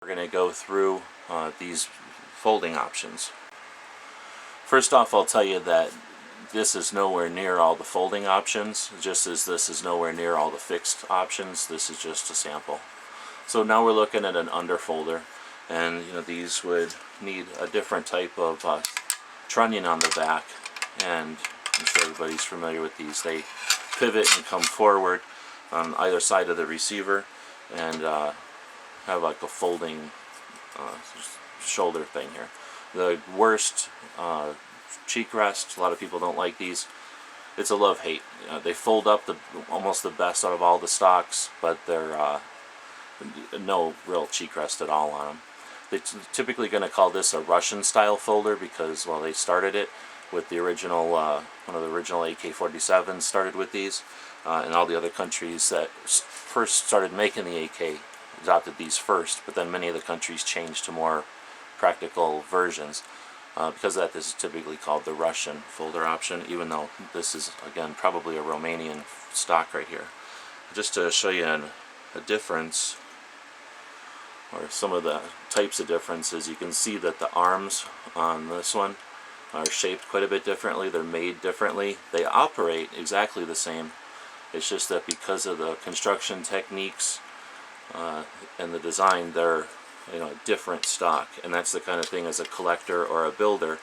We're going to go through these folding options. First off, I'll tell you that this is nowhere near all the folding options, just as this is nowhere near all the fixed options. This is just a sample. So now we're looking at an underfolder, and these would need a different type of trunnion on the back, and I'm sure everybody's familiar with these. They pivot and come forward on either side of the receiver, and have like a folding shoulder thing here. The worst cheek rest, a lot of people don't like these. It's a love-hate. They fold up almost the best out of all the stocks, but they're no real cheek rest at all on them. They're typically going to call this a Russian style folder because, well, they started it with the original, one of the original AK47s started with these, and all the other countries that first started making the AK adopted these first, but then many of the countries changed to more practical versions. Because of that, this is typically called the Russian folder option, even though this is, again, probably a Romanian stock right here. Just to show you a difference, or some of the types of differences, you can see that the arms on this one are shaped quite a bit differently. They're made differently. They operate exactly the same. It's just that because of the construction techniques and the design, they're a different stock, and that's the kind of thing as a collector or a builder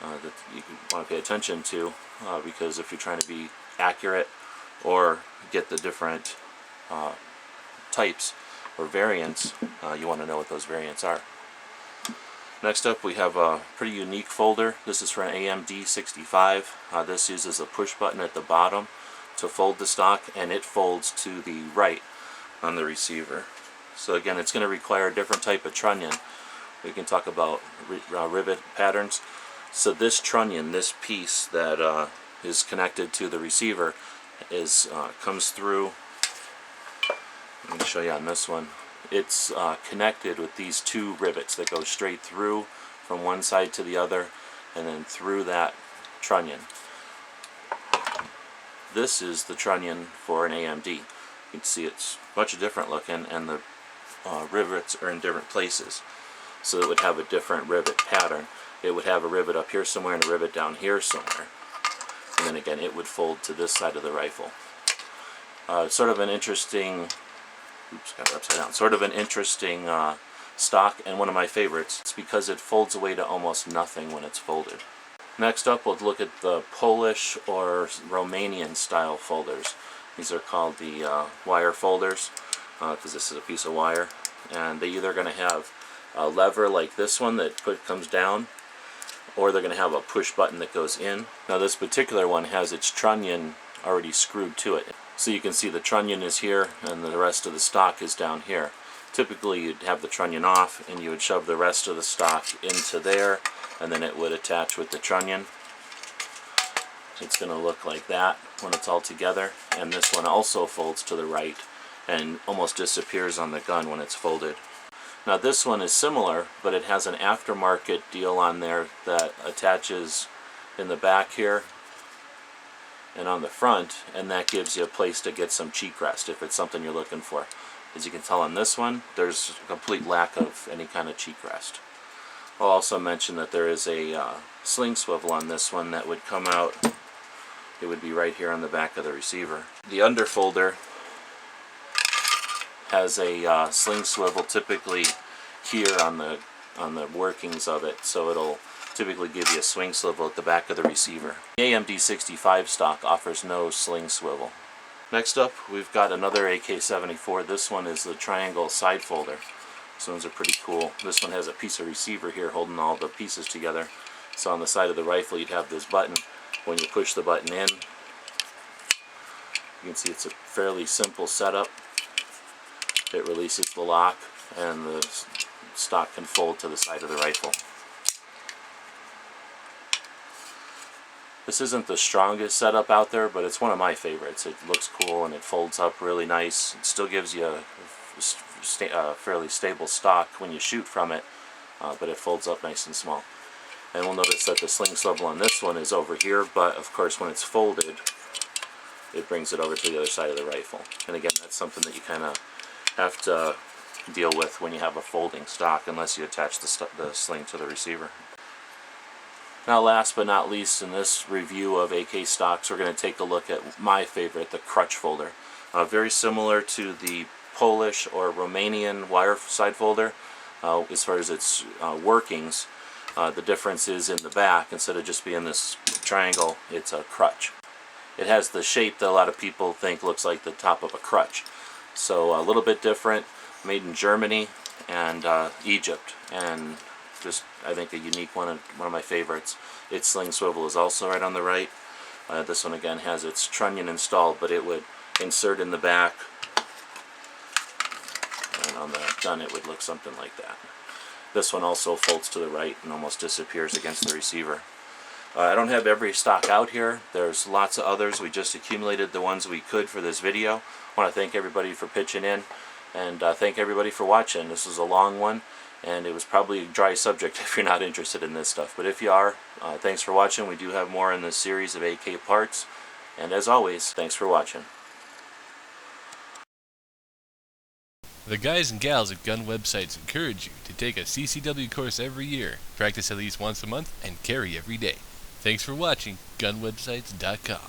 that you want to pay attention to, because if you're trying to be accurate or get the different types or variants, you want to know what those variants are. Next up, we have a pretty unique folder. This is for an AMD65. This uses a push button at the bottom to fold the stock, and it folds to the right on the receiver. So again, it's going to require a different type of trunnion. We can talk about rivet patterns. So this trunnion, this piece that is connected to the receiver, comes through. I'm going to show you on this one. It's connected with these two rivets that go straight through from one side to the other, and then through that trunnion. This is the trunnion for an AMD. You can see it's much different looking, and the rivets are in different places. So it would have a different rivet pattern. It would have a rivet up here somewhere and a rivet down here somewhere. And then again, it would fold to this side of the rifle. Sort of an interesting, got it upside down. Sort of an interesting stock, and one of my favorites. It's because it folds away to almost nothing when it's folded. Next up, we'll look at the Polish or Romanian style folders. These are called the wire folders, because this is a piece of wire, and they're either going to have a lever like this one that comes down, or they're going to have a push button that goes in. Now this particular one has its trunnion already screwed to it, so you can see the trunnion is here and the rest of the stock is down here. Typically you'd have the trunnion off and you would shove the rest of the stock into there, and then it would attach with the trunnion. It's going to look like that when it's all together, and this one also folds to the right and almost disappears on the gun when it's folded. Now this one is similar, but it has an aftermarket deal on there that attaches in the back here and on the front, and that gives you a place to get some cheek rest if it's something you're looking for. As you can tell on this one, there's a complete lack of any kind of cheek rest. I'll also mention that there is a sling swivel on this one that would come out. It would be right here on the back of the receiver. The underfolder has a sling swivel typically here on the workings of it, so it'll typically give you a swing swivel at the back of the receiver. The AMD65 stock offers no sling swivel. Next up, we've got another AK74. This one is the triangle side folder. These ones are pretty cool. This one has a piece of receiver here holding all the pieces together. So on the side of the rifle you'd have this button. When you push the button in, you can see it's a fairly simple setup. It releases the lock, and the stock can fold to the side of the rifle. This isn't the strongest setup out there, but it's one of my favorites. It looks cool and it folds up really nice. It still gives you a fairly stable stock when you shoot from it, but it folds up nice and small. And we'll notice that the sling swivel on this one is over here, but of course when it's folded, it brings it over to the other side of the rifle. And again, that's something that you kind of have to deal with when you have a folding stock, unless you attach the sling to the receiver. Now, last but not least, in this review of AK stocks, we're going to take a look at my favorite, the crutch folder. Very similar to the Polish or Romanian wire side folder as far as its workings. The difference is in the back, instead of just being this triangle, it's a crutch. It has the shape that a lot of people think looks like the top of a crutch. So a little bit different, made in Germany and Egypt, and just, I think, a unique one of my favorites. Its sling swivel is also right on the right. This one again has its trunnion installed, but it would insert in the back, and on the gun it would look something like that. This one also folds to the right and almost disappears against the receiver. I don't have every stock out here. There's lots of others. We just accumulated the ones we could for this video. I want to thank everybody for pitching in, and thank everybody for watching. This was a long one, and it was probably a dry subject if you're not interested in this stuff. But if you are, thanks for watching. We do have more in this series of AK parts. And as always, thanks for watching. The guys and gals at gun websites encourage you to take a CCW course every year, practice at least once a month, and carry every day. Thanks for watching GunWebsites.com.